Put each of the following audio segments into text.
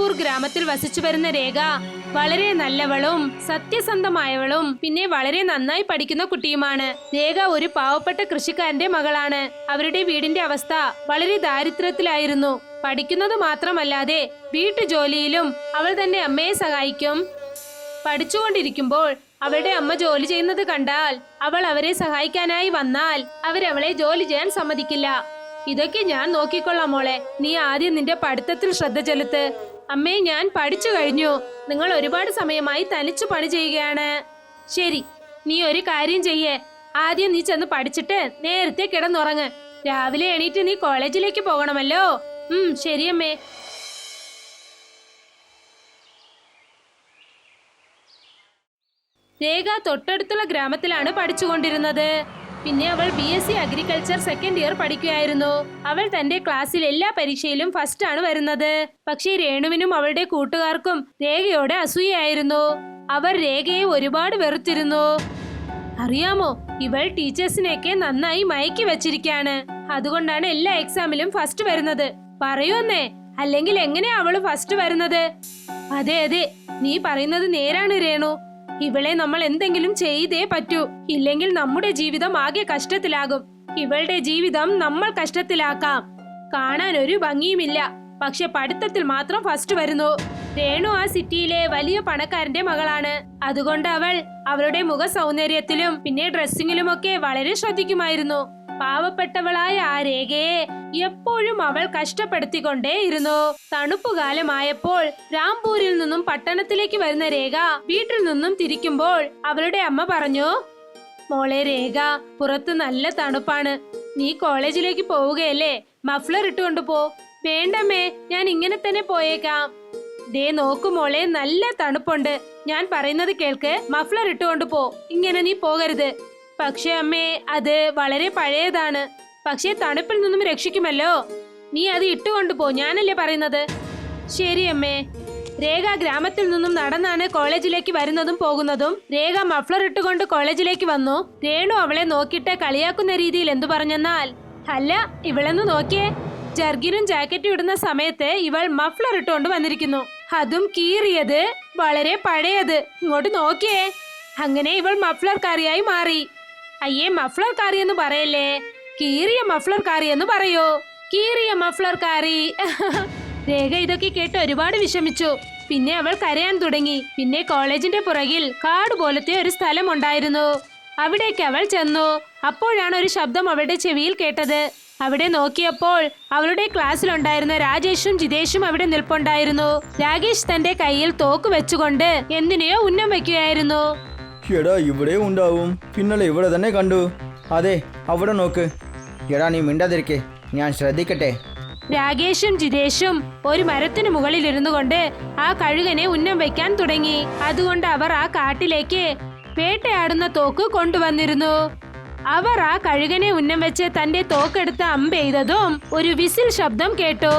രാംപൂർ ഗ്രാമത്തിൽ വസിച്ചു വരുന്ന രേഖ വളരെ നല്ലവളും സത്യസന്ധമായവളും പിന്നെ വളരെ നന്നായി പഠിക്കുന്ന കുട്ടിയുമാണ്. രേഖ ഒരു പാവപ്പെട്ട കൃഷിക്കാരന്റെ മകളാണ്. അവരുടെ വീടിന്റെ അവസ്ഥ വളരെ ദാരിദ്ര്യത്തിലായിരുന്നു. പഠിക്കുന്നത് മാത്രമല്ലാതെ വീട്ടുജോലിയിലും അവൾ തന്റെ അമ്മയെ സഹായിക്കും. പഠിച്ചുകൊണ്ടിരിക്കുമ്പോൾ അവളുടെ അമ്മ ജോലി ചെയ്യുന്നത് കണ്ടാൽ അവൾ അവരെ സഹായിക്കാനായി വന്നാൽ അവരവളെ ജോലി ചെയ്യാൻ സമ്മതിക്കില്ല. ഇതൊക്കെ ഞാൻ നോക്കിക്കൊള്ളാം മോളെ, നീ ആദ്യം നിന്റെ പഠിത്തത്തിൽ ശ്രദ്ധ ചെലുത്ത്. അമ്മേ, ഞാൻ പഠിച്ചു കഴിഞ്ഞു. നിങ്ങൾ ഒരുപാട് സമയമായി തനിച്ചു പണി ചെയ്യുകയാണ്. ശരി, നീ ഒരു കാര്യം ചെയ്യേ. ആദ്യം നീ ചെന്ന് പഠിച്ചിട്ട് നേരത്തെ കിടന്നുറങ്ങ്. രാവിലെ എണീറ്റ് നീ കോളേജിലേക്ക് പോകണമല്ലോ. ശരിയമ്മേ. രേഖ തൊട്ടടുത്തുള്ള ഗ്രാമത്തിലാണ് പഠിച്ചുകൊണ്ടിരുന്നത്. പിന്നെ അവൾ BSc അഗ്രികൾച്ചർ സെക്കൻഡ് ഇയർ പഠിക്കുകയായിരുന്നു. അവൾ തന്റെ ക്ലാസ്സിൽ എല്ലാ പരീക്ഷയിലും ഫസ്റ്റ് ആണ് വരുന്നത്. പക്ഷേ രേണുവിനും അവളുടെ കൂട്ടുകാർക്കും രേഖയോടെ അസൂയയായിരുന്നു. അവർ രേഖയെ ഒരുപാട് വെറുത്തിരുന്നു. അറിയാമോ, ഇവൾ ടീച്ചേഴ്സിനെയൊക്കെ നന്നായി മയക്കി വെച്ചിരിക്കുകയാണ്. അതുകൊണ്ടാണ് എല്ലാ എക്സാമിലും ഫസ്റ്റ് വരുന്നത്. പറയുന്നേ, അല്ലെങ്കിൽ എങ്ങനെയാ അവള് ഫസ്റ്റ് വരുന്നത്? അതെ അതെ, നീ പറയുന്നത് നേരാണ് രേണു. ഇവളെ നമ്മൾ എന്തെങ്കിലും ചെയ്തേ പറ്റൂ. ഇല്ലെങ്കിൽ നമ്മുടെ ജീവിതം ആകെ കഷ്ടത്തിലാകും. ഇവളുടെ ജീവിതം നമ്മൾ കഷ്ടത്തിലാക്കാം. കാണാൻ ഒരു ഭംഗിയുമില്ല, പക്ഷെ പഠിത്തത്തിൽ മാത്രം ഫസ്റ്റ് വരുന്നു. രേണു ആ സിറ്റിയിലെ വലിയ പണക്കാരന്റെ മകളാണ്. അതുകൊണ്ട് അവൾ അവളുടെ മുഖ സൗന്ദര്യത്തിലും പിന്നെ ഡ്രസ്സിങ്ങിലുമൊക്കെ വളരെ ശ്രദ്ധിക്കുമായിരുന്നു. പാവപ്പെട്ടവളായ ആ രേഖയെ എപ്പോഴും അവൾ കഷ്ടപ്പെടുത്തിക്കൊണ്ടേയിരുന്നു. തണുപ്പുകാലമായപ്പോൾ രാംപൂരിൽ നിന്നും പട്ടണത്തിലേക്ക് വരുന്ന രേഖ വീട്ടിൽ നിന്നും തിരിക്കുമ്പോൾ അവളുടെ അമ്മ പറഞ്ഞു, മോളെ രേഖ, പുറത്ത് നല്ല തണുപ്പാണ്. നീ കോളേജിലേക്ക് പോവുകയല്ലേ? മഫ്ലർ ഇട്ടുകൊണ്ട് പോ. വേണ്ടമ്മേ, ഞാൻ ഇങ്ങനെ തന്നെ പോയേക്കാം. ദേ നോക്കു മോളെ, നല്ല തണുപ്പുണ്ട്. ഞാൻ പറയുന്നത് കേൾക്ക്. മഫ്ലർ ഇട്ടുകൊണ്ട് പോ. ഇങ്ങനെ നീ പോകരുത്. പക്ഷേ അമ്മേ, അത് വളരെ പഴയതാണ്. പക്ഷേ തണുപ്പിൽ നിന്നും രക്ഷിക്കുമല്ലോ. നീ അത് ഇട്ടുകൊണ്ട് പോ, ഞാനല്ലേ പറയുന്നത്. ശരി അമ്മേ. രേഖ ഗ്രാമത്തിൽ നിന്നും നടന്നാണ് കോളേജിലേക്ക് വരുന്നതും പോകുന്നതും. രേഖ മഫ്ലർ ഇട്ടുകൊണ്ട് കോളേജിലേക്ക് വന്നു. രേണു അവളെ നോക്കിയിട്ട് കളിയാക്കുന്ന രീതിയിൽ എന്തു പറഞ്ഞെന്നാൽ, അല്ല ഇവളെന്ന് നോക്കിയേ, ജർഗിനും ജാക്കറ്റും ഇടുന്ന സമയത്ത് ഇവൾ മഫ്ലർ ഇട്ടുകൊണ്ട് വന്നിരിക്കുന്നു. അതും കീറിയത്, വളരെ പഴയത്. ഇങ്ങോട്ട് നോക്കിയേ. അങ്ങനെ ഇവൾ മഫ്ലർക്കാരിയായി മാറി. അയ്യേ, മഫ്ലർക്കാരി എന്ന് പറയല്ലേ, കീറിയ മഫ്ലർക്കാരി എന്ന് പറയൂ. കീറിയ മഫ്ലർക്കാരി. രേഖ ഇതൊക്കെ കേട്ട് ഒരുപാട് വിഷമിച്ചു. പിന്നെ അവൾ കരയാൻ തുടങ്ങി. പിന്നെ കോളേജിന്റെ പുറകിൽ കാട് പോലത്തെ ഒരു സ്ഥലം ഉണ്ടായിരുന്നു. അവിടേക്ക് അവൾ ചെന്നു. അപ്പോഴാണ് ഒരു ശബ്ദം അവളുടെ ചെവിയിൽ കേട്ടത്. അവിടെ നോക്കിയപ്പോൾ അവളുടെ ക്ലാസ്സിലുണ്ടായിരുന്ന രാജേഷും ജിതേഷും അവിടെ നിൽപ്പുണ്ടായിരുന്നു. രാകേഷ് തന്റെ കയ്യിൽ തോക്ക് വെച്ചുകൊണ്ട് എന്തിനെയോ ഉന്നം വെക്കുകയായിരുന്നു. എടാ, ഇവിടെ ഉണ്ടാവും. ഇന്നലെ ഇവിടെ തന്നെ കണ്ടു. അതെ, അവിടെ നോക്ക്. എടാ, നീ മിണ്ടാതിരിക്കെ, ഞാൻ ശ്രദ്ധിക്കട്ടെ. രാകേഷും ജിതേഷും ഒരു മരത്തിനു മുകളിൽ ഇരുന്നു കൊണ്ട് ആ കഴുകനെ ഉന്നം വയ്ക്കാൻ തുടങ്ങി. അതുകൊണ്ട് അവർ ആ കാട്ടിലേക്ക് വേട്ടയാടുന്ന തോക്ക് കൊണ്ടുവന്നിരുന്നു. അവർ ആ കഴുകനെ ഉന്നം വെച്ച് തന്റെ തോക്കെടുത്ത് അമ്പെയ്തതും ഒരു വിസിൽ ശബ്ദം കേട്ടു.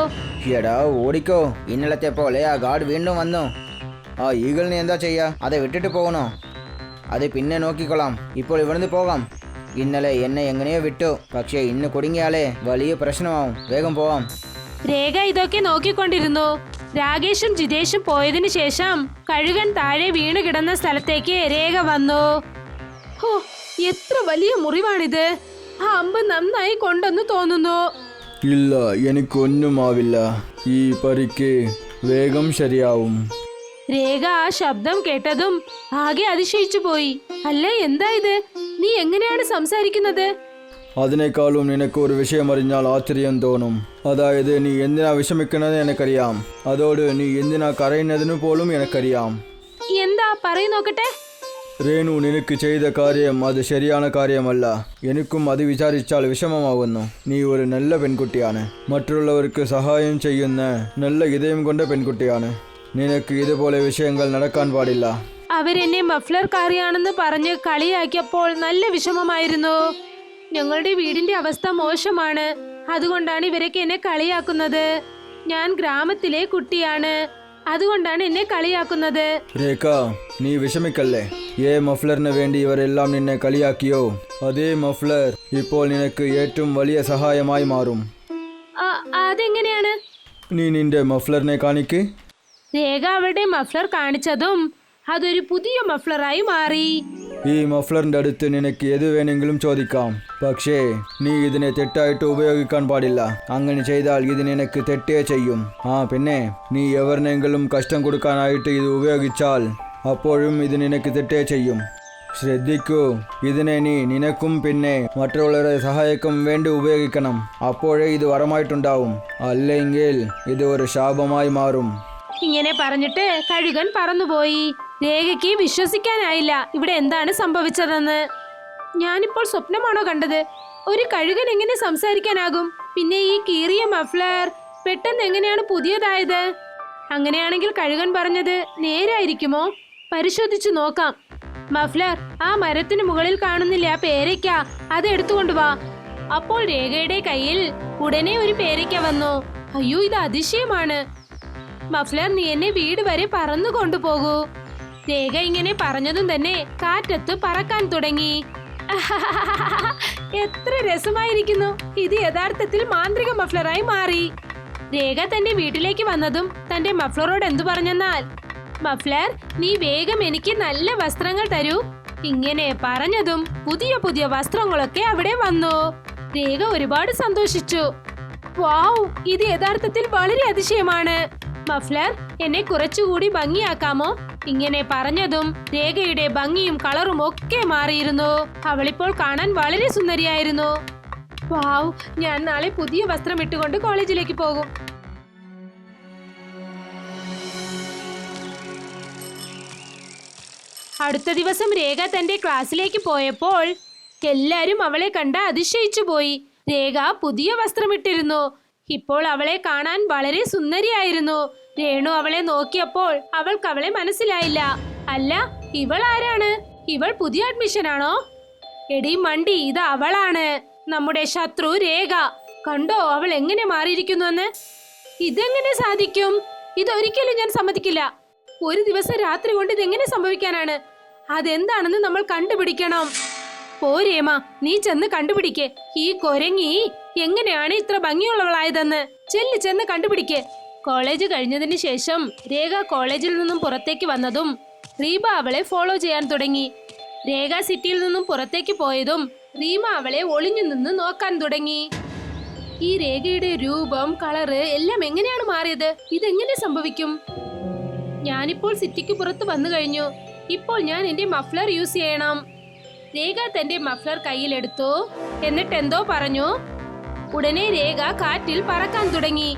എടാ, ഓടിക്കോ. ഇന്നലത്തെ പോലെ ആ ഗാർഡ് വീണ്ടും വന്നു. ആ ഈഗിളിനെ എന്താ ചെയ്യാ? അത് വിട്ടിട്ട് പോകണോ? അത് പിന്നെ നോക്കിക്കൊള്ളാം. ഇപ്പോൾ ഇവിടുന്ന് പോകാം. ഇന്നലെ എന്നെ എങ്ങനെയോ വിട്ടു, പക്ഷേ ഇന്ന് കുടുങ്ങിയാലേ വലിയ പ്രശ്നമാവും. വേഗം പോവാം. രേഖ ഇതൊക്കെ നോക്കിക്കൊണ്ടിരുന്നു. രാകേഷും ജിതേഷും പോയതിനു ശേഷം കഴുകൻ താഴെ വീണു കിടന്ന സ്ഥലത്തേക്ക് രേഖ വന്നു. ഹോ, എത്ര വലിയ മുറിവാണിത്. ആ അമ്പ് നന്നായി കൊണ്ടെന്ന് തോന്നുന്നു. ഇല്ല, എനിക്കൊന്നും ആവില്ല. ഈ പരിക്ക് വേഗം ശരിയാവും. രേഖ ആ ശബ്ദം കേട്ടതും ആകെ അതിശയിച്ചു പോയി. അല്ല, എന്താ ഇത്? നീ എങ്ങനെയാണ് സംസാരിക്കുന്നത്? അതിനേക്കാളും നിനക്ക് ഒരു വിഷയം അറിഞ്ഞാൽ ആശ്ചര്യം തോന്നും. അതായത് നീ എന്തിനാ വിഷമിക്കുന്നത് എനിക്കറിയാം. അതോട് നീ എന്തിനാ കരയുന്നതിനു പോലും എനിക്കറിയാം. എന്താ പറയൂ നോക്കട്ടെ. രേണു നിനക്ക് ചെയ്ത കാര്യം അത് ശരിயான കാര്യമല്ല. എനിക്കും അത് വിചാരിച്ചാൽ വിഷമമാകുന്നു. നീ ഒരു നല്ല പെൺകുട്ടിയാണ്. മറ്റുള്ളവർക്ക് സഹായം ചെയ്യുന്ന നല്ല ഇതയം കൊണ്ട പെൺകുട്ടിയാണ്. നിനക്ക് ഇതുപോലെ വിഷയങ്ങൾ നടക്കാൻ പാടില്ല. അവരെന്നെ മഫ്ലർക്കാരിയാണെന്ന് പറഞ്ഞ് കളിയാക്കിയപ്പോൾ നല്ല വിഷമമായിരുന്നു. ഞങ്ങളുടെ വീടിന്റെ അവസ്ഥ മോശമാണ്. അതുകൊണ്ടാണ് ഇവരൊക്കെ എന്നെ കളിയാക്കുന്നത്. ഞാൻ ഗ്രാമത്തിലെ കുട്ടിയാണ്. അതുകൊണ്ടാണ് എന്നെ കളിയാക്കുന്നത്. രേഖ, നീ വിഷമിക്കല്ലേ. മഫ്ലറിന് വേണ്ടി ഇവരെല്ലാം നിന്നെ കളിയാക്കിയോ, അതേ മഫ്ലർ ഇപ്പോൾ നിനക്ക് ഏറ്റവും വലിയ സഹായമായി മാറും. അതെങ്ങനെയാണ്? നീ നിന്റെ മഫ്ലറിനെ കാണിക്ക്. രേഖ അവളുടെ മഫ്ലർ കാണിച്ചതും അതൊരു പുതിയ മഫ്ലറായി മാറി. ഈ മഫ്ലറിന്റെ അടുത്ത് നിനക്ക് ഏത് വേണമെങ്കിലും ചോദിക്കാം, പക്ഷേ നീ ഇതിനെ തെറ്റായിട്ട് ഉപയോഗിക്കാൻ പാടില്ല. അങ്ങനെ ചെയ്താൽ ഇത് നിനക്ക് തെറ്റേ ചെയ്യും. പിന്നെ നീ എവരിനെങ്കിലും കഷ്ടം കൊടുക്കാനായിട്ട് ഇത് ഉപയോഗിച്ചാൽ അപ്പോഴും ഇത് നിനക്ക് തെറ്റേ ചെയ്യും. ശ്രദ്ധിക്കൂ, ഇതിനെ നീ നിനക്കും പിന്നെ മറ്റുള്ളവരെ സഹായിക്കും വേണ്ടി ഉപയോഗിക്കണം. അപ്പോഴേ ഇത് വരമായിട്ടുണ്ടാവും, അല്ലെങ്കിൽ ഇത് ഒരു ശാപമായി മാറും. ഇങ്ങനെ പറഞ്ഞിട്ട് കഴുകൻ പറന്നുപോയി. രേഖയ്ക്ക് വിശ്വസിക്കാനായില്ല ഇവിടെ എന്താണ് സംഭവിച്ചതെന്ന്. ഞാനിപ്പോൾ സ്വപ്നമാണോ കണ്ടത്? ഒരു കഴുകൻ എങ്ങനെ സംസാരിക്കാനാകും? പിന്നെ ഈ കീറിയ മഫ്ലർ പെട്ടെന്ന് എങ്ങനെയാണ് പുതിയതായത്? അങ്ങനെയാണെങ്കിൽ കഴുകൻ പറഞ്ഞത് നേരായിരിക്കുമോ? പരിശോധിച്ചു നോക്കാം. മഫ്ലർ, ആ മരത്തിന് മുകളിൽ കാണുന്നില്ല ആ പേരയ്ക്ക, അത് എടുത്തുകൊണ്ടുവാ. അപ്പോൾ രേഖയുടെ കയ്യിൽ ഉടനെ ഒരു പേരയ്ക്ക വന്നു. അയ്യോ, ഇത് അതിശയമാണ്. മഫ്ലർ, നീ എന്നെ വീട് വരെ പറന്നു കൊണ്ടുപോകൂ. രേഖ ഇങ്ങനെ പറഞ്ഞതും തന്നെ കാറ്റത്ത് പറക്കാൻ തുടങ്ങി. എത്ര രസമായിരിക്കുന്നു! ഇത് യഥാർത്ഥത്തിൽ മാന്ത്രിക മഫ്ലറായി മാറി. രേഖ തന്റെ വീട്ടിലേക്ക് വന്നതും തന്റെ മഫ്ലറോട് എന്തു പറഞ്ഞെന്നാൽ, മഫ്ലർ, നീ വേഗം എനിക്ക് നല്ല വസ്ത്രങ്ങൾ തരൂ. ഇങ്ങനെ പറഞ്ഞതും പുതിയ പുതിയ വസ്ത്രങ്ങളൊക്കെ അവിടെ വന്നു. രേഖ ഒരുപാട് സന്തോഷിച്ചു. വാവ്, ഇത് യഥാർത്ഥത്തിൽ വളരെ അതിശയമാണ്. മഫ്ലർ, എന്നെ കുറച്ചുകൂടി ഭംഗിയാക്കാമോ? ഇങ്ങനെ പറഞ്ഞതും രേഖയുടെ ഭംഗിയും കളറും ഒക്കെ മാറിയിരുന്നു. അവളിപ്പോൾ കാണാൻ വളരെ സുന്ദരിയായിരുന്നു. വാവ്, ഞാൻ നാളെ പുതിയ വസ്ത്രം ഇട്ടുകൊണ്ട് കോളേജിലേക്ക് പോകും. അടുത്ത ദിവസം രേഖ തന്റെ ക്ലാസ്സിലേക്ക് പോയപ്പോൾ എല്ലാരും അവളെ കണ്ട് അതിശയിച്ചു പോയി. രേഖ പുതിയ വസ്ത്രമിട്ടിരുന്നു. ഇപ്പോൾ അവളെ കാണാൻ വളരെ സുന്ദരിയായിരുന്നു. രേണു അവളെ നോക്കിയപ്പോൾ അവൾക്ക് അവളെ മനസ്സിലായില്ല. അല്ല, ഇവൾ ആരാണ്? ഇവൾ പുതിയ അഡ്മിഷൻ ആണോ? എടി മണ്ടി, ഇത് അവളാണ്, നമ്മുടെ ശത്രു രേഖ. കണ്ടോ അവൾ എങ്ങനെ മാറിയിരിക്കുന്നുവെന്ന്? ഇതെങ്ങനെ സാധിക്കും? ഇതൊരിക്കലും ഞാൻ സമ്മതിക്കില്ല. ഒരു ദിവസം രാത്രി കൊണ്ട് ഇതെങ്ങനെ സംഭവിക്കാനാണ്? അതെന്താണെന്ന് നമ്മൾ കണ്ടുപിടിക്കണം. പോരേമ, നീ ചെന്ന് കണ്ടുപിടിക്കേ. ഈ കൊരങ്ങി എങ്ങനെയാണ് ഇത്ര ഭംഗിയുള്ളവളായതെന്ന് ചെന്ന് കണ്ടുപിടിക്കേ. കോളേജ് കഴിഞ്ഞതിന് ശേഷം രേഖ കോളേജിൽ നിന്നും പുറത്തേക്ക് വന്നതും റീമ അവളെ ഫോളോ ചെയ്യാൻ തുടങ്ങി. രേഖ സിറ്റിയിൽ നിന്നും പുറത്തേക്ക് പോയതും റീമ അവളെ ഒളിഞ്ഞു നിന്ന് നോക്കാൻ തുടങ്ങി. ഈ രേഖയുടെ രൂപം, കളറ് എല്ലാം എങ്ങനെയാണ് മാറിയത്? ഇതെങ്ങനെ സംഭവിക്കും? ഞാനിപ്പോൾ സിറ്റിക്ക് പുറത്ത് വന്നു കഴിഞ്ഞു. ഇപ്പോൾ ഞാൻ എന്റെ മഫ്ലർ യൂസ് ചെയ്യണം. രേഖ തന്റെ മഫ്ലർ കയ്യിലെടുത്തു. എന്നിട്ട് എന്തോ പറഞ്ഞു. ഉടനെ രേഖ കാറ്റിൽ പറക്കാൻ തുടങ്ങി.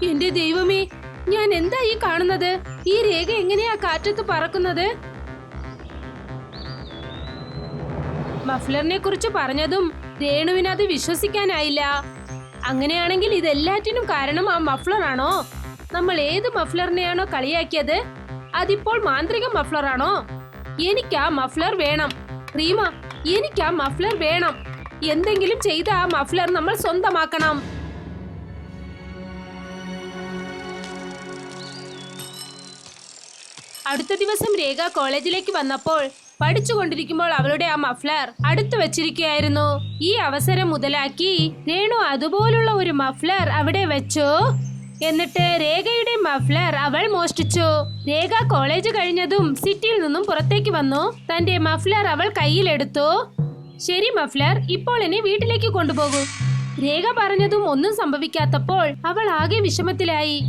എന്റെ ദൈവമേ, ഞാൻ എന്താ ഈ കാണുന്നത്? ഈ രേഖ എങ്ങനെയാ കാറ്റത്ത് പറക്കുന്നത്? മഫ്ലറിനെ കുറിച്ച് പറഞ്ഞതും രേണുവിന് അത് വിശ്വസിക്കാനായില്ല. അങ്ങനെയാണെങ്കിൽ ഇതെല്ലാറ്റിനും കാരണം ആ മഫ്ലർ ആണോ? നമ്മൾ ഏത് മഫ്ലറിനെയാണോ കളിയാക്കിയത്, അതിപ്പോൾ മാന്ത്രിക മഫ്ലർ ആണോ? എനിക്ക് ആ മഫ്ലർ വേണം. റീമ, എനിക്ക് ആ മഫ്ലർ വേണം. എന്തെങ്കിലും ചെയ്ത് ആ മഫ്ലർ നമ്മൾ സ്വന്തമാക്കണം. അടുത്ത ദിവസം രേഖ കോളേജിലേക്ക് വന്നപ്പോൾ പഠിച്ചുകൊണ്ടിരിക്കുമ്പോൾ അവളുടെ ആ മഫ്ലർ അടുത്തു വെച്ചിരിക്കുകയായിരുന്നു. ഈ അവസരം മുതലാക്കി രേണു അതുപോലുള്ള ഒരു മഫ്ലർ അവിടെ വെച്ചു. എന്നിട്ട് രേഖയുടെ മഫ്ലർ അവൾ മോഷ്ടിച്ചു. രേഖ കോളേജ് കഴിഞ്ഞതും സിറ്റിയിൽ നിന്നും പുറത്തേക്ക് വന്നു. തന്റെ മഫ്ലർ അവൾ കയ്യിലെടുത്തു. ശരി മഫ്ലർ, ഇപ്പോൾ എന്നെ വീട്ടിലേക്ക് കൊണ്ടുപോകൂ. രേഖ പറഞ്ഞതും ഒന്നും സംഭവിക്കാത്തപ്പോൾ അവൾ ആകെ വിഷമത്തിലായി.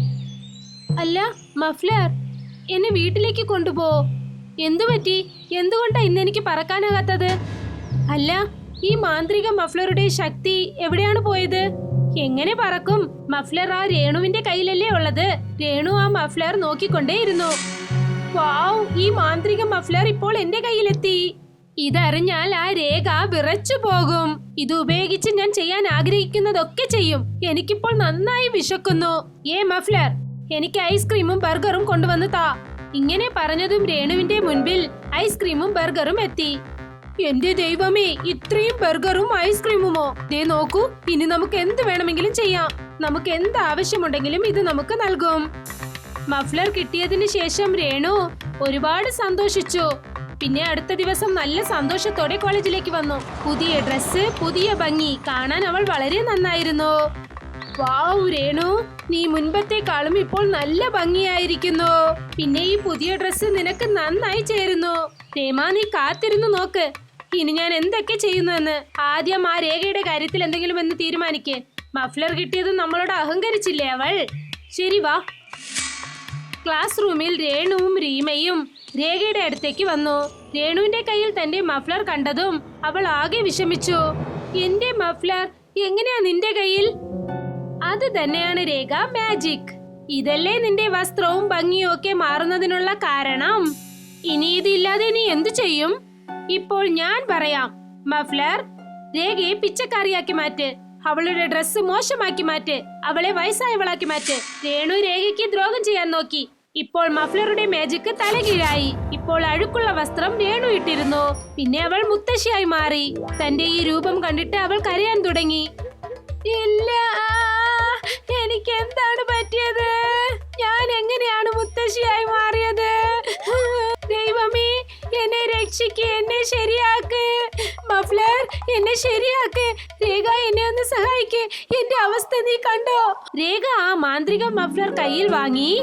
അല്ല മഫ്ലർ, എന്നെ വീട്ടിലേക്ക് കൊണ്ടുപോ. എന്തുപറ്റി? എന്തുകൊണ്ടാ ഇന്നെനിക്ക് പറക്കാനാകാത്തത്? അല്ല, ഈ മാന്ത്രിക മഫ്ലറുടെ ശക്തി എവിടെയാണ് പോയത്? എങ്ങനെ പറക്കും? മഫ്ലർ ആ രേണുവിന്റെ കയ്യിലല്ലേ ഉള്ളത്. രേണു ആ മഫ്ലർ നോക്കിക്കൊണ്ടേയിരുന്നു. വാവ്, ഈ മാന്ത്രിക മഫ്ലർ ഇപ്പോൾ എന്റെ കയ്യിലെത്തി. ഇതറിഞ്ഞാൽ ആ രേഖ വിറച്ചു പോകും. ഇത് ഉപയോഗിച്ച് ഞാൻ ചെയ്യാൻ ആഗ്രഹിക്കുന്നതൊക്കെ ചെയ്യും. എനിക്കിപ്പോൾ നന്നായി വിശക്കുന്നു. മഫ്ലർ, എനിക്ക് ഐസ്ക്രീമും ബർഗറും കൊണ്ടുവന്ന് താ. ഇങ്ങനെ പറഞ്ഞതും രേണുവിന്റെ മുൻപിൽ ഐസ്ക്രീമും ബർഗറും എത്തി. എന്റെ ദൈവമേ, ഇത്രയും ബർഗറും ഐസ്ക്രീമുമോ? ദേ നോക്കൂ, ഇനി നമുക്ക് എന്ത് വേണമെങ്കിലും ചെയ്യാം. നമുക്ക് എന്ത് ആവശ്യമുണ്ടെങ്കിലും ഇത് നമുക്ക് നൽകും. മഫ്ലർ കിട്ടിയതിന് ശേഷം രേണു ഒരുപാട് സന്തോഷിച്ചു. പിന്നെ അടുത്ത ദിവസം നല്ല സന്തോഷത്തോടെ കോളേജിലേക്ക് വന്നു. പുതിയ ഡ്രസ്സ്, പുതിയ ഭംഗി, കാണാൻ അവൾ വളരെ നന്നായിരുന്നു. വാവ് രേണു, നീ മുൻപത്തെക്കാളും ഇപ്പോൾ നല്ല ഭംഗിയായിരിക്കുന്നു. പിന്നെ ഈ പുതിയ ഡ്രസ്സ് നിനക്ക് നന്നായി ചേരുന്നു. രേമ, നീ കാത്തിരുന്നു നോക്ക് ഇനി ഞാൻ എന്തൊക്കെ ചെയ്യുന്നു. ആദ്യം ആ രേഖയുടെ കാര്യത്തിൽ എന്തെങ്കിലും എന്ന് തീരുമാനിക്ക്. മഫ്ലർ കിട്ടിയതും നമ്മളോട് അഹങ്കരിച്ചില്ലേ അവൾ? ശരി വാ. ക്ലാസ് റൂമിൽ രേണുവും റീമയും രേഖയുടെ അടുത്തേക്ക് വന്നു. രേണുവിന്റെ കയ്യിൽ തന്റെ മഫ്ലർ കണ്ടതും അവൾ ആകെ വിഷമിച്ചു. എന്റെ മഫ്ലർ എങ്ങനെയാ നിന്റെ കയ്യിൽ? അത് തന്നെയാണ് രേഖ, മാജിക്. ഇതല്ലേ നിന്റെ വസ്ത്രവും ഭംഗിയും ഒക്കെ മാറുന്നതിനുള്ള കാരണം. ഇനി ഇതില്ലാതെ നീ എന്തു ചെയ്യും? ഇപ്പോൾ ഞാൻ പറയാം. മഫ്ലർ രേഖയെ പിച്ചക്കാരിയാക്കി മാറ്റ്. അവളുടെ ഡ്രസ്സ് മോശമാക്കി മാറ്റ്. അവളെ വയസ്സായവളാക്കി മാറ്റ്. രേണു രേഖയ്ക്ക് ദ്രോഹം ചെയ്യാൻ നോക്കി. ഇപ്പോൾ മഫ്ലറുടെ മാജിക് തലകീഴായി. ഇപ്പോൾ അഴുക്കുള്ള വസ്ത്രം രേണു ഇട്ടിരുന്നു. പിന്നെ അവൾ മുത്തശ്ശിയായി മാറി. തന്റെ ഈ രൂപം കണ്ടിട്ട് അവൾ കരയാൻ തുടങ്ങി. ഇല്ല, എനിക്ക് എന്താണ് പറ്റിയത്? ഞാൻ എങ്ങനെയാണ് മുത്തശ്ശിയായി മാറിയത്? ദൈവമേ, എന്നെ രക്ഷിക്ക്, എന്നെ ശരിയാക്ക്. മഫ്ലർ, എന്നെ ശരിയാക്ക്. രേഖ, എന്നെ ഒന്ന് സഹായിക്ക്. എന്റെ അവസ്ഥ നീ കണ്ടോ? രേഖ ആ മാന്ത്രിക മഫ്ലർ കയ്യിൽ വാങ്ങി.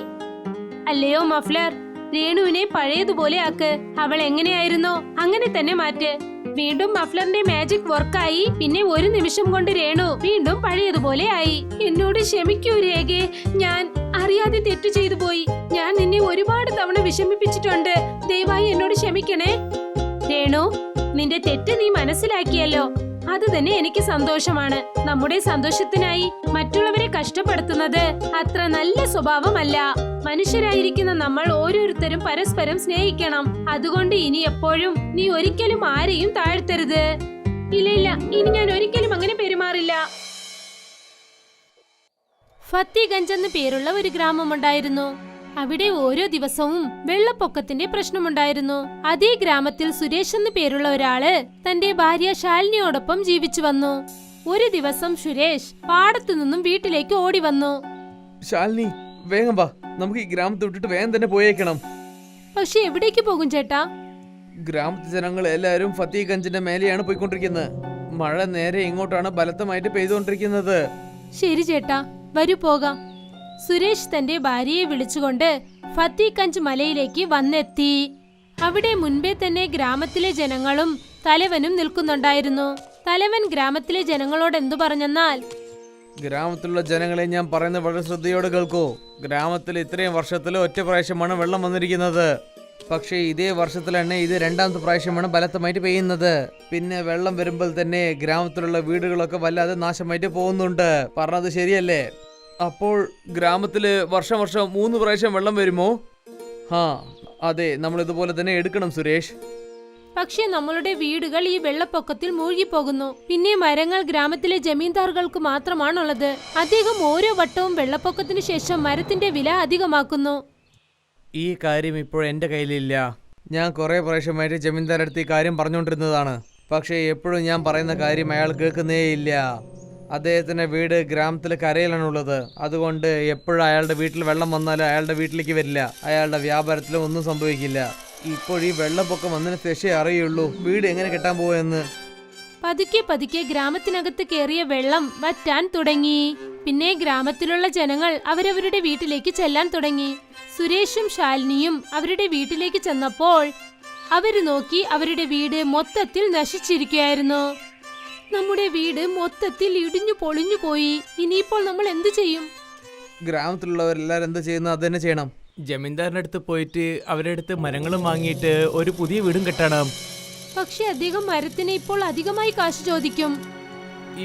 അല്ലയോ മഫ്ലർ, രേണുവിനെ പഴയതുപോലെ ആക്ക്. അവൾ എങ്ങനെയായിരുന്നോ അങ്ങനെ തന്നെ മാറ്റ്. വീണ്ടും മഫ്ലറിന്റെ മാജിക് വർക്കായി. പിന്നെ ഒരു നിമിഷം കൊണ്ട് രേണു വീണ്ടും പഴയതുപോലെ ആയി. എന്നോട് ക്ഷമിക്കൂ രേഖേ, ഞാൻ അറിയാതെ തെറ്റു ചെയ്തു പോയി. ഞാൻ നിന്നെ ഒരുപാട് തവണ വിഷമിപ്പിച്ചിട്ടുണ്ട്. ദയവായി എന്നോട് ക്ഷമിക്കണേ. രേണു, നിന്റെ തെറ്റ് നീ മനസ്സിലാക്കിയല്ലോ. അത് തന്നെ എനിക്ക് സന്തോഷമാണ്. നമ്മുടെ സന്തോഷത്തിനായി മറ്റുള്ളവരെ കഷ്ടപ്പെടുത്തുന്നത് അത്ര നല്ല സ്വഭാവമല്ല. മനുഷ്യരായിരിക്കുന്ന നമ്മൾ ഓരോരുത്തരും പരസ്പരം സ്നേഹിക്കണം. അതുകൊണ്ട് ഇനി എപ്പോഴും നീ ഒരിക്കലും ആരെയും താഴ്ത്തരുത്. ഇല്ല, ഇനി ഞാൻ ഒരിക്കലും അങ്ങനെ പെരുമാറില്ല. ഫത്തേഗഞ്ച് എന്ന് പേരുള്ള ഒരു ഗ്രാമമുണ്ടായിരുന്നു. അവിടെ ഓരോ ദിവസവും വെള്ളപ്പൊക്കത്തിന്റെ പ്രശ്നമുണ്ടായിരുന്നു. അതേ ഗ്രാമത്തിൽ സുരേഷ് എന്ന് പേരുള്ള ഒരാള് തന്റെ ഭാര്യ ശാലിനിയോടൊപ്പം ജീവിച്ചു വന്നു. ഒരു ദിവസം സുരേഷ് പാടത്തു നിന്നും വീട്ടിലേക്ക് ഓടി വന്നു. ശാലിനി, വേഗം വാ, നമുക്ക് ഈ ഗ്രാമത്തെ വിട്ടിട്ട് വേഗം തന്നെ പോയേക്കണം. പക്ഷെ എവിടേക്ക് പോകും ചേട്ടാ? ഗ്രാമത്തിലെ ജനങ്ങൾ എല്ലാവരും ഫത്തേഗഞ്ചിന്റെ മേലെയാണ് പോയിക്കൊണ്ടിരിക്കുന്നത്. മഴ നേരെ ഇങ്ങോട്ടാണ് ബലത്തമായിട്ട് പെയ്തുകൊണ്ടിരിക്കുന്നത്. ശരി ചേട്ടാ, വരൂ പോകാം. സുരേഷ് തന്റെ ഭാര്യയെ വിളിച്ചുകൊണ്ട് ഫത്തേഗഞ്ച് മലയിലേക്ക് വന്നെത്തി. അവിടെ മുൻപേ തന്നെ ഗ്രാമത്തിലെ ജനങ്ങളും തലവനും നിൽക്കുന്നുണ്ടായിരുന്നു. തലവൻ ഗ്രാമത്തിലെ ജനങ്ങളോട് എന്തു പറഞ്ഞെന്നാൽ, ഗ്രാമത്തിലുള്ള ജനങ്ങളെ ഞാൻ പറയുന്നത് വളരെ ശ്രദ്ധയോടെ കേൾക്കൂ. ഗ്രാമത്തിൽ ഇത്രയും വർഷത്തിൽ ഒറ്റ പ്രാവശ്യമാണ് വെള്ളം വന്നിരിക്കുന്നത്. പക്ഷേ ഇതേ വർഷത്തിൽ തന്നെ ഇത് രണ്ടാമത്തെ പ്രാവശ്യമാണ് ബലത്തമായിട്ട് പെയ്യുന്നത്. പിന്നെ വെള്ളം വരുമ്പോൾ തന്നെ ഗ്രാമത്തിലുള്ള വീടുകളൊക്കെ വല്ലാതെ നാശമായിട്ട് പോകുന്നുണ്ട്. പറഞ്ഞത് ശരിയല്ലേ? അപ്പോൾ ഗ്രാമത്തില് വർഷം 3 പ്രാവശ്യം വെള്ളം വരുമോ? അതെ, നമ്മൾ ഇതുപോലെ തന്നെ എടുക്കണം സുരേഷ്. പക്ഷെ നമ്മളുടെ വീടുകൾ ഈ വെള്ളപ്പൊക്കത്തിൽ മൂழ்കിപ്പോകുന്നു. പിന്നെ മരങ്ങൾ ഗ്രാമത്തിലെ ജമീന്ദാറുകൾക്ക് മാത്രമാണുള്ളത്. അദ്ദേഹം ഓരോ വട്ടവും വെള്ളപ്പൊക്കത്തിന് ശേഷം മരത്തിന്റെ വില അധികമാക്കുന്നു. ഈ കാര്യം ഇപ്പോൾ എൻ്റെ കയ്യിലില്ല. ഞാൻ കുറെ പ്രാവശ്യമായിട്ട് ജമീന്ദാരുടെ അടുത്ത് ഈ കാര്യം പറഞ്ഞുകൊണ്ടിരുന്നതാണ്. പക്ഷേ എപ്പോഴും ഞാൻ പറയുന്ന കാര്യം അയാൾ കേൾക്കുന്നേയില്ല. അദ്ദേഹത്തിന്റെ വീട് ഗ്രാമത്തിലെ കരയിലാണുള്ളത്. അതുകൊണ്ട് എപ്പോഴും അയാളുടെ വീട്ടിൽ വെള്ളം വന്നാലും അയാളുടെ വീട്ടിലേക്ക് വരില്ല. അയാളുടെ വ്യാപാരത്തിലും ഒന്നും സംഭവിക്കില്ല. ഇപ്പോൾ ഈ വെള്ളപ്പൊക്കം വന്നതിന് ശേഷമേ അറിയുള്ളൂ വീട് എങ്ങനെ കെട്ടാൻ പോവെന്ന്. പതുക്കെ പതുക്കെ ഗ്രാമത്തിനകത്ത് കയറിയ വെള്ളം വറ്റാൻ തുടങ്ങി. പിന്നെ ഗ്രാമത്തിലുള്ള ജനങ്ങൾ അവരവരുടെ വീട്ടിലേക്ക് ചെല്ലാൻ തുടങ്ങി. സുരേഷും ശാലിനിയും അവരുടെ വീട്ടിലേക്ക് ചെന്നപ്പോൾ അവര് നോക്കി, അവരുടെ വീട് മൊത്തത്തിൽ നശിച്ചിരിക്കുകയായിരുന്നു. നമ്മുടെ വീട് മൊത്തത്തിൽ ഇടിഞ്ഞു പൊളിഞ്ഞു പോയി. ഇനിയിപ്പോൾ നമ്മൾ എന്തു ചെയ്യും? ഗ്രാമത്തിലുള്ളവരെല്ലാരും എന്ത് ചെയ്യുന്നു അത് തന്നെ ചെയ്യണം. ജമീന്ദാറിന്റെ അടുത്ത് പോയിട്ട് അവരുടെ അടുത്ത് മരങ്ങളും വാങ്ങിയിട്ട് ഒരു പുതിയ വീടും കെട്ടണം. പക്ഷെ അദ്ദേഹം മരത്തിന് ഇപ്പോൾ അധികമായി കാശ് ചോദിക്കും.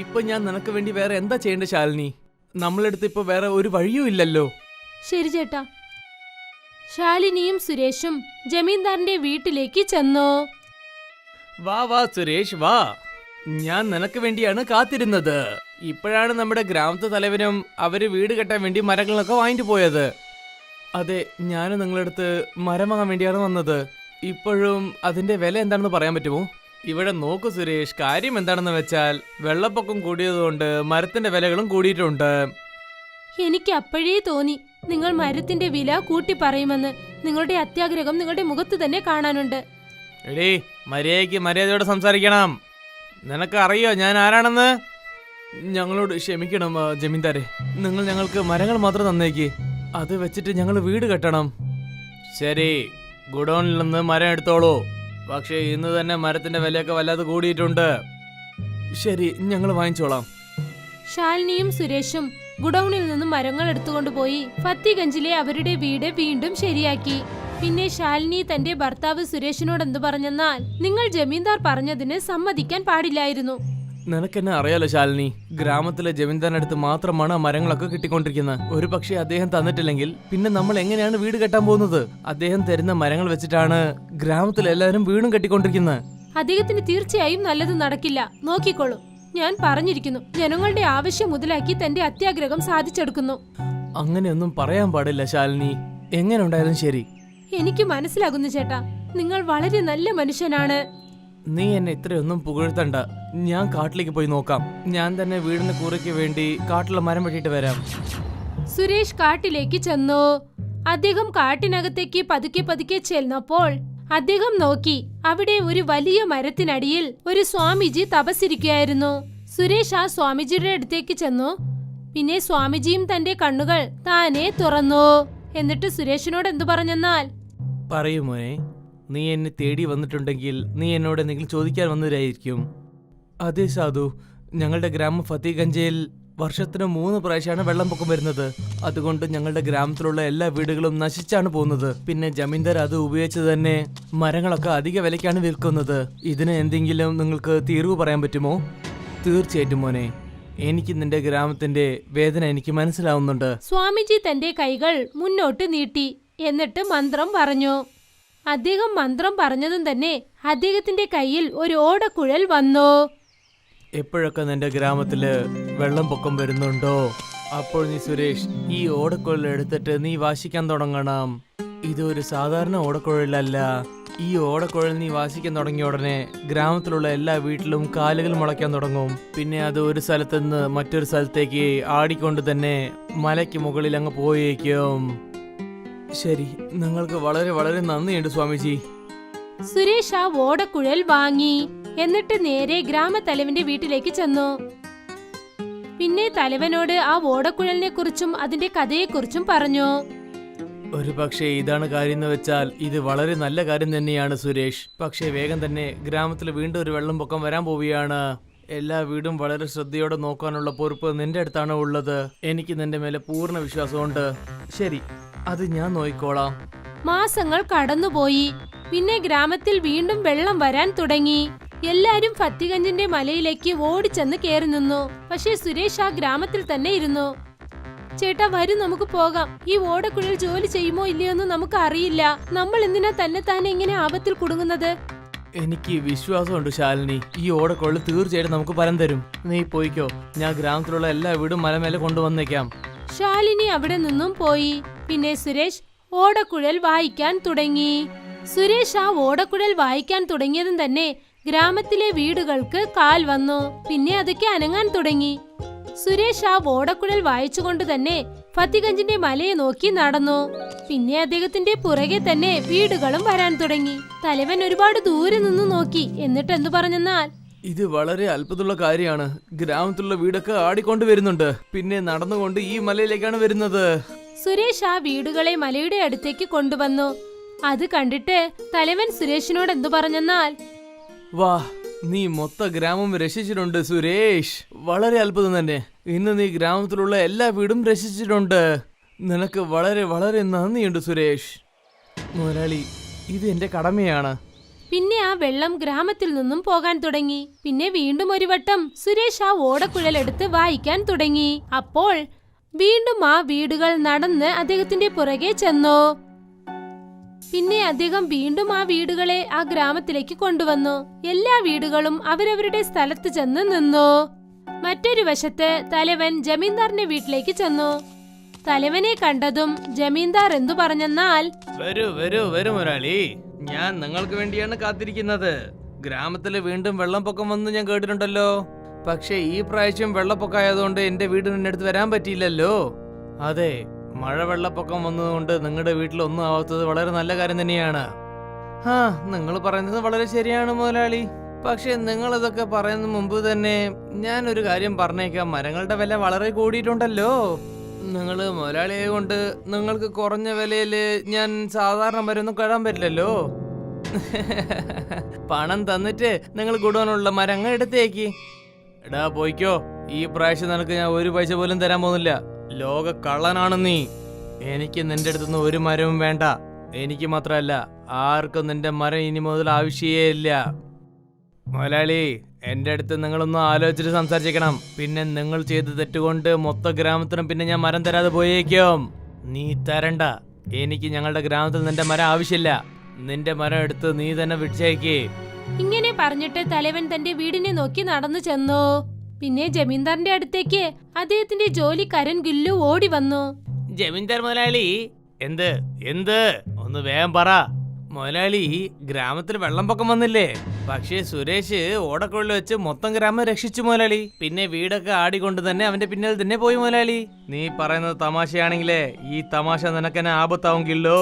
ഇപ്പൊ ഞാൻ നിനക്ക് വേണ്ടി വേറെ എന്താ ചെയ്യേണ്ട ശാലിനി? നമ്മളെടുത്ത് ഇപ്പൊ വേറെ ഒരു വഴിയും ഇല്ലല്ലോ. ശരി ചേട്ടാ. ശാലിനിയും സുരേഷും ജമീന്ദാറിന്റെ വീട്ടിലേക്ക് ചെന്നു. വാ സുരേഷ് വാ, ഞാൻ നിനക്ക് വേണ്ടിയാണ് കാത്തിരുന്നത്. ഇപ്പോഴാണ് നമ്മുടെ ഗ്രാമത്തെ തലവനും അവര് വീട് കെട്ടാൻ വേണ്ടി മരങ്ങളൊക്കെ വാങ്ങിട്ട് പോയത്. അതെ, ഞാനും നിങ്ങളടുത്ത് മരം വാങ്ങാൻ വേണ്ടിയാണ് വന്നത്. ഇപ്പോഴും അതിന്റെ വില എന്താണെന്ന് പറയാൻ പറ്റുമോ? ഇവിടെ നോക്കൂ സുരേഷ്, കാര്യം എന്താണെന്ന് വെച്ചാൽ വെള്ളപ്പൊക്കം കൂടിയതുകൊണ്ട് മരത്തിന്റെ വിലകളും കൂടിയിട്ടുണ്ട്. എനിക്ക് അപ്പോഴേ തോന്നി നിങ്ങൾ മരത്തിന്റെ വില കൂട്ടി പറയുമെന്ന്. നിങ്ങളുടെ അത്യാഗ്രഹം നിങ്ങളുടെ മുഖത്ത് തന്നെ കാണാനുണ്ട്. എടീ, മര്യാദയോടെ സംസാരിക്കണം. നിനക്ക് അറിയോ ഞാൻ ആരാണെന്ന്? ഞങ്ങളോട് ക്ഷമിക്കണം ജമീന്ദാരെ. നിങ്ങൾ ഞങ്ങൾക്ക് മരങ്ങൾ മാത്രം തന്നേക്ക്. അത് വെച്ചിട്ട് ഞങ്ങൾ വീട് കെട്ടണം. ശരി, ഗുഡൌണിൽ നിന്ന് മരം എടുത്തോളൂ. പക്ഷേ ഇന്ന് തന്നെ മരത്തിന്റെ വിലയൊക്കെ വല്ലാതെ കൂടിയിട്ടുണ്ട്. ശരി, ഞങ്ങൾ വാങ്ങിച്ചോളാം. ശാലിനിയും സുരേഷും ഗുഡൌണിൽ നിന്നും മരങ്ങൾ എടുത്തുകൊണ്ടുപോയി ഫത്തിഗഞ്ചിലെ അവരുടെ വീട് വീണ്ടും ശരിയാക്കി. പിന്നെ ശാലിനി തന്റെ ഭർത്താവ് സുരേഷിനോട് എന്തു പറഞ്ഞെന്നാൽ, നിങ്ങൾ ജമീന്ദാർ പറഞ്ഞതിന് സമ്മതിക്കാൻ പാടില്ലായിരുന്നു. നിനക്കെന്നെ അറിയാലോ ശാലിനി, ഗ്രാമത്തിലെ ജമീന്ദാറിനടുത്ത് മാത്രമാണ് ആ മരങ്ങളൊക്കെ കിട്ടിക്കൊണ്ടിരിക്കുന്നത്. ഒരു പക്ഷേ അദ്ദേഹം തന്നിട്ടില്ലെങ്കിൽ പിന്നെ നമ്മൾ എങ്ങനെയാണ് വീട് കെട്ടാൻ പോകുന്നത്? അദ്ദേഹം തരുന്ന മരങ്ങൾ വെച്ചിട്ടാണ് ഗ്രാമത്തിലെ എല്ലാവരും വീടും കെട്ടിക്കൊണ്ടിരിക്കുന്നത്. അദ്ദേഹത്തിന് തീർച്ചയായും നല്ലത് നടക്കില്ല. നോക്കിക്കോളൂ, ഞാൻ പറഞ്ഞിരിക്കുന്നു. ജനങ്ങളുടെ ആവശ്യം മുതലാക്കി തന്റെ അത്യാഗ്രഹം സാധിച്ചെടുക്കുന്നു. അങ്ങനെയൊന്നും പറയാൻ പാടില്ല ശാലിനി. എങ്ങനെ ഉണ്ടായാലും ശരി. എനിക്ക് മനസ്സിലാകുന്നു ചേട്ടാ, നിങ്ങൾ വളരെ നല്ല മനുഷ്യനാണ്. നീ എന്നെ ഇത്രയൊന്നും പുകഴ്ത്തണ്ട. ഞാൻ കാട്ടിലേക്ക് പോയി നോക്കാം. ഞാൻ തന്നെ വീടിന് കൂറയ്ക്ക് വേണ്ടി കാട്ടിലെ മരം വെട്ടിയിട്ട് വരാം. സുരേഷ് കാട്ടിലേക്ക് ചെന്നു. അദ്ദേഹം കാട്ടിനകത്തേക്ക് പതുക്കെ പതുക്കെ ചെന്നപ്പോൾ അദ്ദേഹം നോക്കി, അവിടെ ഒരു വലിയ മരത്തിനടിയിൽ ഒരു സ്വാമിജി തപസ്സിരിക്കുകയായിരുന്നു. സുരേഷ് ആ സ്വാമിജിയുടെ അടുത്തേക്ക് ചെന്നു. പിന്നെ സ്വാമിജിയും തന്റെ കണ്ണുകൾ താനെ തുറന്നു. എന്നിട്ട് സുരേഷിനോട് എന്തു പറഞ്ഞെന്നാൽ, പറയൂ മോനെ, നീ എന്നെ തേടി വന്നിട്ടുണ്ടെങ്കിൽ നീ എന്നോട് എന്തെങ്കിലും ചോദിക്കാൻ വന്നവരായിരിക്കും. അതെ സാധു, ഞങ്ങളുടെ ഗ്രാമം ഫത്തേഗഞ്ചയിൽ വർഷത്തിന് 3 പ്രാവശ്യമാണ് വെള്ളപ്പൊക്കം വരുന്നത്. അതുകൊണ്ട് ഞങ്ങളുടെ ഗ്രാമത്തിലുള്ള എല്ലാ വീടുകളും നശിച്ചാണ് പോകുന്നത്. പിന്നെ ജമീന്ദാർ അത് ഉപയോഗിച്ച് തന്നെ മരങ്ങളൊക്കെ അധിക വിലയ്ക്കാണ് വിൽക്കുന്നത്. ഇതിന് എന്തെങ്കിലും നിങ്ങൾക്ക് തീർവ് പറയാൻ പറ്റുമോ? തീർച്ചയായിട്ടും മോനെ, എനിക്ക് നിന്റെ ഗ്രാമത്തിന്റെ വേദന എനിക്ക് മനസ്സിലാവുന്നുണ്ട്. സ്വാമിജി തന്റെ കൈകൾ മുന്നോട്ട് നീട്ടി. എന്നിട്ട് മന്ത്രം പറഞ്ഞു. അദ്ദേഹം മന്ത്രം പറഞ്ഞതും തന്നെ അദ്ദേഹത്തിന്റെ കയ്യിൽ ഒരു ഓടക്കുഴൽ വന്നു. എപ്പോഴൊക്കെ നിന്റെ ഗ്രാമത്തില് വെള്ളം പൊക്കം വരുന്നുണ്ടോ, അപ്പോൾ നീ സുരേഷ് ഈ ഓടക്കുഴൽ എടുത്തിട്ട് നീ വാശിക്കാൻ തുടങ്ങണം. ഇതൊരു സാധാരണ ഓടക്കുഴലല്ല. ഈ ഓടക്കുഴൽ നീ വാശിക്കാൻ തുടങ്ങിയ ഉടനെ ഗ്രാമത്തിലുള്ള എല്ലാ വീട്ടിലും കാലുകൾ മുളയ്ക്കാൻ തുടങ്ങും. പിന്നെ അത് ഒരു സ്ഥലത്ത് നിന്ന് മറ്റൊരു സ്ഥലത്തേക്ക് ആടിക്കൊണ്ട് തന്നെ മലയ്ക്ക് മുകളിൽ അങ്ങ് പോയേക്കും. ശരി, നിങ്ങൾക്ക് വളരെ വളരെ നന്ദിയുണ്ട് സ്വാമിജി. സുരേഷ് ആ ഓടക്കുഴൽ വാങ്ങി. എന്നിട്ട് നേരെ ഗ്രാമത്തലവന്റെ വീട്ടിലേക്ക് ചെന്നു. പിന്നെ തലവനോട് ആ ഓടക്കുഴലിനെ കുറിച്ചും അതിന്റെ കഥയെക്കുറിച്ചും പറഞ്ഞു. ഒരു പക്ഷേ ഇതാണ് കാര്യം എന്ന് വെച്ചാൽ ഇത് വളരെ നല്ല കാര്യം തന്നെയാണ് സുരേഷ്. പക്ഷേ വേഗം തന്നെ ഗ്രാമത്തിൽ വീണ്ടും ഒരു വെള്ളം പൊക്കം വരാൻ പോവുകയാണ്. എല്ലാ വീടും വളരെ ശ്രദ്ധയോടെ നോക്കാനുള്ള പൊറുപ്പ് നിന്റെ അടുത്താണ് ഉള്ളത്. എനിക്ക് നിന്റെ മേലെ പൂർണ്ണ വിശ്വാസമുണ്ട്. ശരി, അത് ഞാൻ നോക്കിക്കോളാം. മാസങ്ങൾ കടന്നുപോയി. പിന്നെ ഗ്രാമത്തിൽ വീണ്ടും വെള്ളം വരാൻ തുടങ്ങി. എല്ലാരും ഫത്തിഗഞ്ചിന്റെ മലയിലേക്ക് ഓടിച്ചെന്ന് കയറി നിന്നു. പക്ഷേ സുരേഷ് ആ ഗ്രാമത്തിൽ തന്നെ ഇരുന്നു. ചേട്ടാ വരൂ, നമുക്ക് പോകാം. ഈ ഓടക്കുഴൽ ജോലി ചെയ്യുമോ ഇല്ലയോ എന്ന് നമുക്ക് അറിയില്ല. നമ്മൾ എന്തിനാ തന്നെ താനെ ഇങ്ങനെ ആപത്തിൽ കുടുങ്ങുന്നത്? എനിക്ക് വിശ്വാസമുണ്ട് ശാലിനി, ഈ ഓടക്കുഴൽ തീർച്ചയായിട്ടും നമുക്ക് ഫലം തരും. നീ പോയിക്കോ, ഞാൻ ഗ്രാമത്തിലുള്ള എല്ലാ വീടും മലമേലെ കൊണ്ടുവന്നേക്കാം. ശാലിനി അവിടെ നിന്നും പോയി. പിന്നെ സുരേഷ് ഓടക്കുഴൽ വായിക്കാൻ തുടങ്ങി. സുരേഷ് ആ ഓടക്കുഴൽ വായിക്കാൻ തുടങ്ങിയതും തന്നെ ഗ്രാമത്തിലെ വീടുകൾക്ക് കാൽ വന്നു. പിന്നെ അതൊക്കെ അനങ്ങാൻ തുടങ്ങി. സുരേഷ് ആ ഓടക്കുഴൽ വായിച്ചുകൊണ്ട് തന്നെ ഫത്തിഗഞ്ചിന്റെ മലയെ നോക്കി നടന്നു. പിന്നെ അദ്ദേഹത്തിന്റെ പുറകെ തന്നെ വീടുകളും വരാൻ തുടങ്ങി. തലവൻ ഒരുപാട് ദൂരെ നിന്ന് നോക്കി. എന്നിട്ട് എന്തു പറഞ്ഞെന്നാൽ, ഇത് വളരെ അത്ഭുതമുള്ള കാര്യമാണ്. ഗ്രാമത്തിലുള്ള വീടൊക്കെ ആടിക്കൊണ്ട് വരുന്നുണ്ട്. പിന്നെ നടന്നുകൊണ്ട് ഈ മലയിലേക്കാണ് വരുന്നത്. സുരേഷ് ആ വീടുകളെ മലയുടെ അടുത്തേക്ക് കൊണ്ടുവന്നു. അത് കണ്ടിട്ട് തലവൻ സുരേഷിനോട് എന്തു പറഞ്ഞെന്നാൽ, വാ, നീ മൊത്ത ഗ്രാമം രക്ഷിച്ചിട്ടുണ്ട് സുരേഷ്. വളരെ അത്ഭുതം തന്നെ. ഇന്ന് നീ ഗ്രാമത്തിലുള്ള എല്ലാ വീടും രക്ഷിച്ചിട്ടുണ്ട്. നിനക്ക് വളരെ വളരെ നന്ദിയുണ്ട് സുരേഷ്. മുതലാളി, ഇത് എന്റെ കടമയാണ്. പിന്നെ ആ വെള്ളം ഗ്രാമത്തിൽ നിന്നും പോകാൻ തുടങ്ങി. പിന്നെ വീണ്ടും ഒരു വട്ടം സുരേഷ് ആ ഓടക്കുഴൽ എടുത്ത് വായിക്കാൻ തുടങ്ങി. അപ്പോൾ വീണ്ടും ആ വീടുകൾ നടന്ന് അദ്ദേഹത്തിന്റെ പുറകെ ചെന്നു. പിന്നെ അദ്ദേഹം വീണ്ടും ആ വീടുകളെ ആ ഗ്രാമത്തിലേക്ക് കൊണ്ടുവന്നു. എല്ലാ വീടുകളും അവരവരുടെ സ്ഥലത്ത് ചെന്ന് നിന്നു. മറ്റൊരു വശത്ത് തലവൻ ജമീന്ദാറിന്റെ വീട്ടിലേക്ക് ചെന്നു. തലവനെ കണ്ടതും ജമീന്ദാർ എന്തു പറഞ്ഞെന്നാൽ, വരൂ വരൂ വരൂ മുതലാളി, ഞാൻ നിങ്ങൾക്ക് വേണ്ടിയാണ് കാത്തിരിക്കുന്നത്. ഗ്രാമത്തില് വീണ്ടും വെള്ളപ്പൊക്കം വന്ന് ഞാൻ കേട്ടിട്ടുണ്ടല്ലോ. പക്ഷേ ഈ പ്രാവശ്യം വെള്ളപ്പൊക്കമായതുകൊണ്ട് എന്റെ വീടിന് എന്റെ അടുത്ത് വരാൻ പറ്റിയില്ലല്ലോ. അതെ, മഴ വെള്ളപ്പൊക്കം വന്നതുകൊണ്ട് നിങ്ങളുടെ വീട്ടിലൊന്നും ആവാത്തത് വളരെ നല്ല കാര്യം തന്നെയാണ്. നിങ്ങൾ പറയുന്നത് വളരെ ശരിയാണ് മുതലാളി. പക്ഷെ നിങ്ങൾ ഇതൊക്കെ പറയുന്ന മുമ്പ് തന്നെ ഞാൻ ഒരു കാര്യം പറഞ്ഞേക്കാം, മരങ്ങളുടെ വില വളരെ കൂടിയിട്ടുണ്ടല്ലോ. നിങ്ങൾ മുതലാളിയെ കൊണ്ട് നിങ്ങൾക്ക് കുറഞ്ഞ വിലയിൽ ഞാൻ സാധാരണ മരമൊന്നും കടാൻ പറ്റില്ലല്ലോ. പണം തന്നിട്ട് നിങ്ങൾ ഗുഡോനുള്ള മരങ്ങൾ എടുത്തേക്ക്. എടാ പോയിക്കോ, ഈ പ്രാവശ്യം നിനക്ക് ഞാൻ ഒരു പൈസ പോലും തരാൻ പോകുന്നില്ല. ലോക കള്ളനാണ് നീ. എനിക്ക് നിന്റെ അടുത്തുനിന്ന് ഒരു മരവും വേണ്ട. എനിക്ക് മാത്രമല്ല ആർക്കും നിന്റെ മരം ഇനി മുതൽ ആവശ്യമേ ഇല്ല. മുതലാളി, എന്റെ അടുത്ത് നിങ്ങളൊന്നും ആലോചിച്ചിട്ട് സംസാരിച്ചേക്കണം. പിന്നെ നിങ്ങൾ ചെയ്ത് തെറ്റുകൊണ്ട് മൊത്ത ഗ്രാമത്തിനും പിന്നെ ഞാൻ മരം തരാതെ പോയേക്കും. നീ തരണ്ട. എനിക്ക് ഞങ്ങളുടെ ഗ്രാമത്തിൽ നിന്റെ മരം ആവശ്യമില്ല. നിന്റെ മരം എടുത്ത് നീ തന്നെ വിട്ടേക്ക്. ഇങ്ങനെ പറഞ്ഞിട്ട് തലവൻ തന്റെ വീടിനെ നോക്കി നടന്നു ചെന്നു. പിന്നെ ജമീന്ദാറിന്റെ അടുത്തേക്ക് അദ്ദേഹത്തിന്റെ ജോലിക്കാരൻ ഗില്ലു ഓടി വന്നു. ജമീന്ദാർ മുതലാളി, എന്ത് എന്ത് ഒന്ന് വേഗം പറ. മുതലാളി, ഗ്രാമത്തിൽ വെള്ളംപൊക്കം വന്നില്ലേ? പക്ഷേ സുരേഷ് ഓടക്കുഴൽ വെച്ച് മൊത്തം ഗ്രാമം രക്ഷിച്ചു മുതലാളി. പിന്നെ വീടൊക്കെ ആടിക്കൊണ്ട് തന്നെ അവന്റെ പിന്നിൽ തന്നെ പോയി മുതലാളി. നീ പറയുന്നത് തമാശയാണെങ്കിലേ ഈ തമാശ നിനക്കെന്നെ ആപത്താവുകില്ലോ.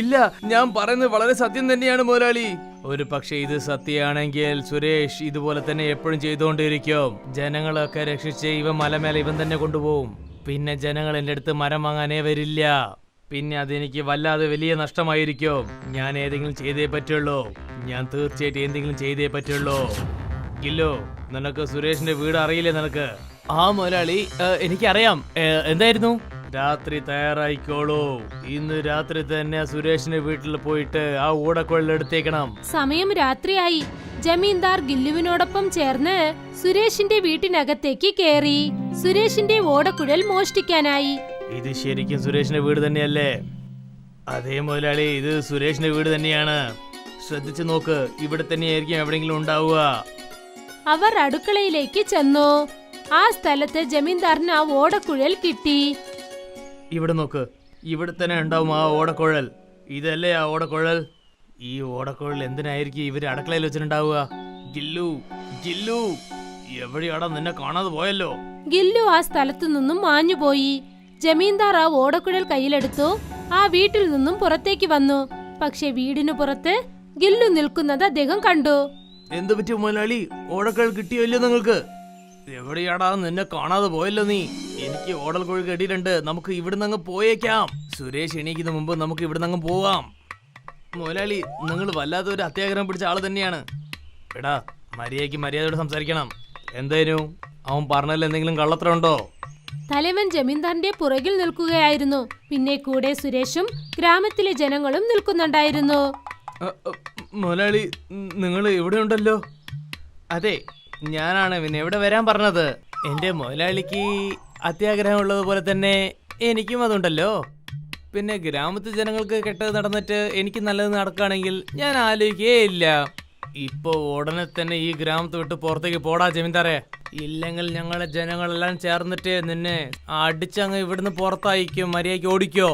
ഇല്ല, ഞാൻ പറയുന്നത് വളരെ സത്യം തന്നെയാണ് മുതലാളി. ഒരു പക്ഷെ ഇത് സത്യമാണെങ്കിൽ സുരേഷ് ഇതുപോലെ തന്നെ എപ്പോഴും ചെയ്തുകൊണ്ടിരിക്കും. ജനങ്ങളൊക്കെ രക്ഷിച്ച് ഇവൻ മലമേലെ ഇവൻ തന്നെ കൊണ്ടുപോകും. പിന്നെ ജനങ്ങൾ എൻ്റെ അടുത്ത് മരം വാങ്ങാനേ വരില്ല. പിന്നെ അതെനിക്ക് വല്ലാതെ വലിയ നഷ്ടമായിരിക്കും. ഞാൻ ഏതെങ്കിലും ചെയ്തേ പറ്റുള്ളൂ. ഞാൻ തീർച്ചയായിട്ടും എന്തെങ്കിലും ചെയ്തേ പറ്റുള്ളൂ. ഇല്ലോ, നിനക്ക് സുരേഷിന്റെ വീട് അറിയില്ലേ നിനക്ക്? ആ മുതലാളി, എനിക്കറിയാം. എന്തായിരുന്നു? രാത്രി തയ്യാറായിക്കോളൂ. ഇന്ന് രാത്രി തന്നെ സുരേഷിന്റെ വീട്ടിൽ പോയിട്ട് ആ ഓടക്കുഴൽ എടുത്തേക്കണം. സമയം രാത്രിയായി. ജമീന്ദാർ ഗില്ലുവിനോടൊപ്പം ചേർന്ന് സുരേഷിന്റെ വീട്ടിനകത്തേക്ക് കേറി. സുരേഷിന്റെ ഓടക്കുഴൽ മോഷ്ടിക്കാനായി. ഇത് ശരിക്കും സുരേഷിന്റെ വീട് തന്നെയല്ലേ? അതേ മുതലാളി, ഇത് സുരേഷിന്റെ വീട് തന്നെയാണ്. ശ്രദ്ധിച്ചു നോക്ക്, ഇവിടെ തന്നെയായിരിക്കും എവിടെയെങ്കിലും ഉണ്ടാവുക. അവർ അടുക്കളയിലേക്ക് ചെന്നു. ആ സ്ഥലത്ത് ജമീന്ദാറിന് ആ ഓടക്കുഴൽ കിട്ടി. ഇവിടെ നോക്ക്, ഇവിടെ തന്നെ ഉണ്ടാവും ആ ഓടക്കുഴൽ. ഇതല്ലേ ആ ഓടക്കുഴൽ? ഈ ഓടക്കുഴൽ എന്തിനായിരിക്കും ഇവര് അടുക്കളയിൽ വെച്ചിട്ടുണ്ടാവുക? ഗില്ലു, ഗില്ലു, എവിടെയാടാ? നിന്നെ കാണാതെ പോയല്ലോ. ഗില്ലു ആ സ്ഥലത്തു നിന്നും മാഞ്ഞുപോയി. ജമീന്ദാർ ആ ഓടക്കുഴൽ കയ്യിലെടുത്തു. ആ വീട്ടിൽ നിന്നും പുറത്തേക്ക് വന്നു. പക്ഷെ വീടിനു പുറത്ത് ഗില്ലു നിൽക്കുന്നത് അദ്ദേഹം കണ്ടു. എന്ത് പറ്റി മുതലാളി? ഓടക്കുഴൽ കിട്ടിയല്ലോ നിങ്ങൾക്ക്? എവിടെയാടാ? നിന്നെ കാണാതെ പോയല്ലോ നീ. എനിക്ക് ഓടൽക്കുഴൽ കെട്ടിയിട്ടുണ്ട്. നമുക്ക് ഇവിടുന്ന് അങ്ങ് പോയേക്കാം. സുരേഷ് എണീക്കുന്ന മുമ്പ് നമുക്ക് ഇവിടുന്ന് അങ്ങ് പോവാം. മുതലാളി, നിങ്ങൾ വല്ലാത്ത ഒരു അത്യാഗ്രഹം പിടിച്ച ആള് തന്നെയാണ്. എടാ, മര്യാദയോട് സംസാരിക്കണം. എന്തായാലും അവൻ പറഞ്ഞതിൽ എന്തെങ്കിലും കള്ളത്തരം ഉണ്ടോ? തലവൻ ജമീന്ദാറിന്റെ പുറകിൽ നിൽക്കുകയായിരുന്നു. പിന്നെ കൂടെ സുരേഷും ഗ്രാമത്തിലെ ജനങ്ങളും നിൽക്കുന്നുണ്ടായിരുന്നു. മുതലാളി, നിങ്ങൾ ഇവിടെ ഉണ്ടല്ലോ. അതെ, ഞാനാണ് പിന്നെ ഇവിടെ വരാൻ പറഞ്ഞത്. എന്റെ മുതലാളിക്ക് അത്യാഗ്രഹം ഉള്ളതുപോലെ തന്നെ എനിക്കും അതുണ്ടല്ലോ. പിന്നെ ഗ്രാമത്തിൽ ജനങ്ങൾക്ക് കെട്ടത് നടന്നിട്ട് എനിക്ക് നല്ലത് നടക്കുകയാണെങ്കിൽ ഞാൻ ആലോചിക്കേ ഇല്ല. ഇപ്പൊ ഉടനെ തന്നെ ഈ ഗ്രാമത്തെ വിട്ട് പുറത്തേക്ക് പോടാ ജമീന്ദാറെ. ഇല്ലെങ്കിൽ ഞങ്ങളെ ജനങ്ങളെല്ലാം ചേർന്നിട്ട് നിന്നെ അടിച്ചങ്ങ് ഇവിടുന്ന് പുറത്തായിരിക്കും. മര്യാദയ്ക്ക് ഓടിക്കോ.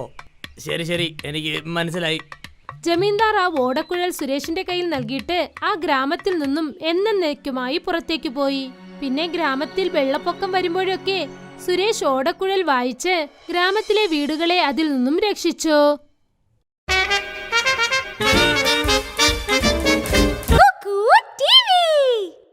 ശരി, എനിക്ക് മനസ്സിലായി. ജമീന്ദാർ ആ ഓടക്കുഴൽ സുരേഷിന്റെ കയ്യിൽ നൽകിയിട്ട് ആ ഗ്രാമത്തിൽ നിന്നും എന്നേക്കുമായി പുറത്തേക്ക് പോയി. പിന്നെ ഗ്രാമത്തിൽ വെള്ളപ്പൊക്കം വരുമ്പോഴൊക്കെ സുരേഷ് ഓടക്കുഴൽ വായിച്ച് ഗ്രാമത്തിലെ വീടുകളെ അതിൽ നിന്നും രക്ഷിച്ചു.